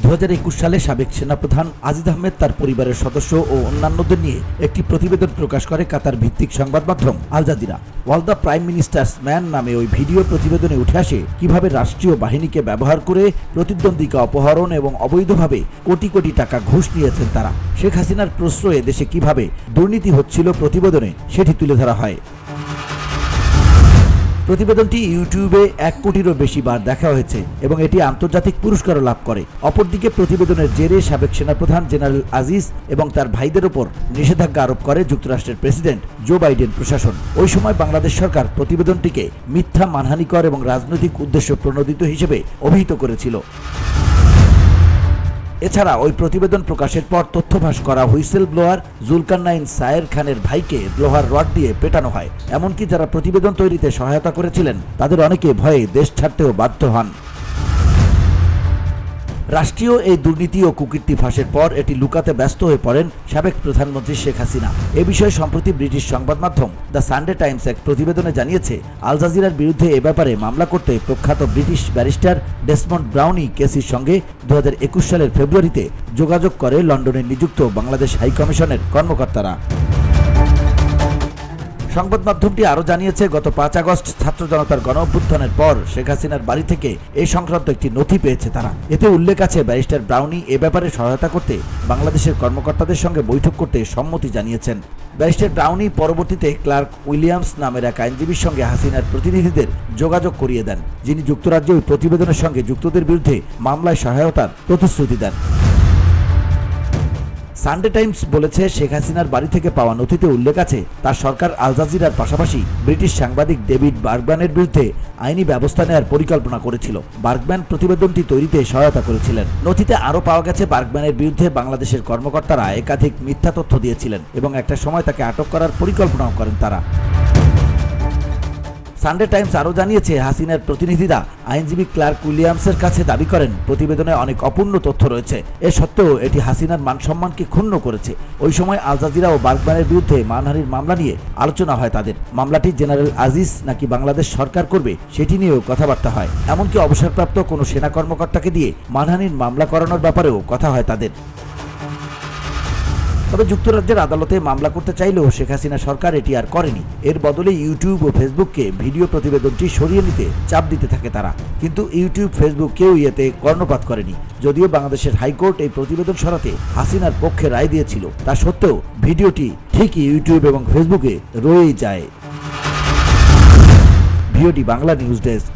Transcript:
2021 সালে সাবেক সেনাপ্রধান আজিজ আহমেদ তার পরিবারের সদস্য ও অন্যান্যদের নিয়ে একটি প্রতিবেদন প্রকাশ করে কাতার ভিত্তিক সংবাদ মাধ্যম Al Jazeera. All the prime minister's man নামে ওই ভিডিও প্রতিবেদনে উঠে আসে কিভাবে রাষ্ট্রীয় বাহিনীকে ব্যবহার করে প্রতিদ্বন্দ্বীকে অপহরণ এবং অবৈধভাবে কোটি কোটি টাকা ঘুষ নিয়েছেন তারা। শেখ হাসিনার প্রশ্রয়ে দেশে কিভাবে দুর্নীতি হচ্ছিল প্রতিবেদনে সেটি তুলে ধরা হয়। প্রতিবেদনটি ইউটিউবে 1 কোটিরও বেশি বার দেখা হয়েছে এবং এটি আন্তর্জাতিক পুরস্কারও লাভ করে। অপরদিকে প্রতিবেদনের জেরে সাবেক সেনাপ্রধান জেনারেল আজিজ এবং তার ভাইদের ওপর নিষেধাজ্ঞা আরোপ করে যুক্তরাষ্ট্রের প্রেসিডেন্ট জো বাইডেন প্রশাসন। ওই সময় বাংলাদেশ সরকার প্রতিবেদনটিকে মিথ্যা, মানহানিকর এবং রাজনৈতিক উদ্দেশ্য প্রণোদিত হিসেবে অভিহিত করেছিল। এছাড়া ওই প্রতিবেদন প্রকাশের পর তথ্য ফাঁস করা হুইসেল ব্লোয়ার জুলকারনাইন সায়ের খানের ভাইকে লোহার রড দিয়ে পেটানো হয়। এমনকি যারা প্রতিবেদন তৈরিতে সহায়তা করেছিলেন তাদের অনেকে ভয়ে দেশ ছাড়তেও বাধ্য হন। রাষ্ট্রীয় এই দুর্নীতি ও কুকীর্তি ফাঁসের পর এটি লুকাতে ব্যস্ত হয়ে পড়েন সাবেক প্রধানমন্ত্রী শেখ হাসিনা। এ বিষয়ে সম্প্রতি ব্রিটিশ সংবাদ মাধ্যম দ্য সানডে টাইমস এক প্রতিবেদনে জানিয়েছে, আল জাজিরার বিরুদ্ধে এ ব্যাপারে মামলা করতে প্রখ্যাত ব্রিটিশ ব্যারিস্টার ডেসমন্ড ব্রাউনি কেসির সঙ্গে 2021 সালের ফেব্রুয়ারিতে যোগাযোগ করে লন্ডনে নিযুক্ত বাংলাদেশ হাই কমিশনের কর্মকর্তারা। সংবাদ মাধ্যমটি আরও জানিয়েছে, গত 5 আগস্ট ছাত্র জনতার গণঅভ্যুত্থানের পর শেখ হাসিনার বাড়ি থেকে এই সংক্রান্ত একটি নথি পেয়েছে তারা। এতে উল্লেখ আছে ব্যারিস্টার ব্রাউনি এ ব্যাপারে সহায়তা করতে বাংলাদেশের কর্মকর্তাদের সঙ্গে বৈঠক করতে সম্মতি জানিয়েছেন। ব্যারিস্টার ব্রাউনি পরবর্তীতে ক্লার্ক উইলিয়ামস নামের এক আইনজীবীর সঙ্গে হাসিনার প্রতিনিধিদের যোগাযোগ করিয়ে দেন, যিনি যুক্তরাজ্যে ওই প্রতিবেদনের সঙ্গে যুক্তদের বিরুদ্ধে মামলায় সহায়তার প্রতিশ্রুতি দেন। সানডে টাইমস বলেছে, শেখ হাসিনার বাড়ি থেকে পাওয়া নথিতে উল্লেখ আছে তার সরকার আল জাজিরার পাশাপাশি ব্রিটিশ সাংবাদিক ডেভিড বার্গম্যানের বিরুদ্ধে আইনি ব্যবস্থা নেওয়ার পরিকল্পনা করেছিল। বার্গম্যান প্রতিবেদনটি তৈরিতে সহায়তা করেছিলেন। নথিতে আরও পাওয়া গেছে বার্গম্যানের বিরুদ্ধে বাংলাদেশের কর্মকর্তারা একাধিক মিথ্যা তথ্য দিয়েছিলেন এবং একটা সময় তাকে আটক করার পরিকল্পনাও করেন তারা। সানডে টাইমস আরও জানিয়েছে, হাসিনার প্রতিনিধিরা আইনজীবী ক্লার্ক উইলিয়ামসের কাছে দাবি করেন প্রতিবেদনে অনেক অপূর্ণ তথ্য রয়েছে। এ সত্ত্বেও এটি হাসিনার মানসম্মানকে ক্ষুণ্ণ করেছে। ওই সময় আল জাজিরা ও বার্গম্যানের বিরুদ্ধে মানহানির মামলা নিয়ে আলোচনা হয় তাদের। মামলাটি জেনারেল আজিজ নাকি বাংলাদেশ সরকার করবে সেটি নিয়েও কথাবার্তা হয়। এমনকি অবসরপ্রাপ্ত কোনো সেনা কর্মকর্তাকে দিয়ে মানহানির মামলা করানোর ব্যাপারেও কথা হয় তাদের। তবে যুক্তরাজ্যের আদালতে মামলা করতে চাইলেও শেখ হাসিনা সরকার এটি আর করেনি। এর বদলে ইউটিউব ও ফেসবুককে ভিডিও প্রতিবেদনটি সরিয়ে নিতে চাপ দিতে থাকে তারা। কিন্তু ইউটিউব, ফেসবুক কেউ এতে কর্ণপাত করেনি। যদিও বাংলাদেশের হাইকোর্ট এই প্রতিবেদন সরাতে হাসিনার পক্ষে রায় দিয়েছিল, তা সত্ত্বেও ভিডিওটি ঠিকই ইউটিউব এবং ফেসবুকে রয়েই যায়। VOD Bangla news desk.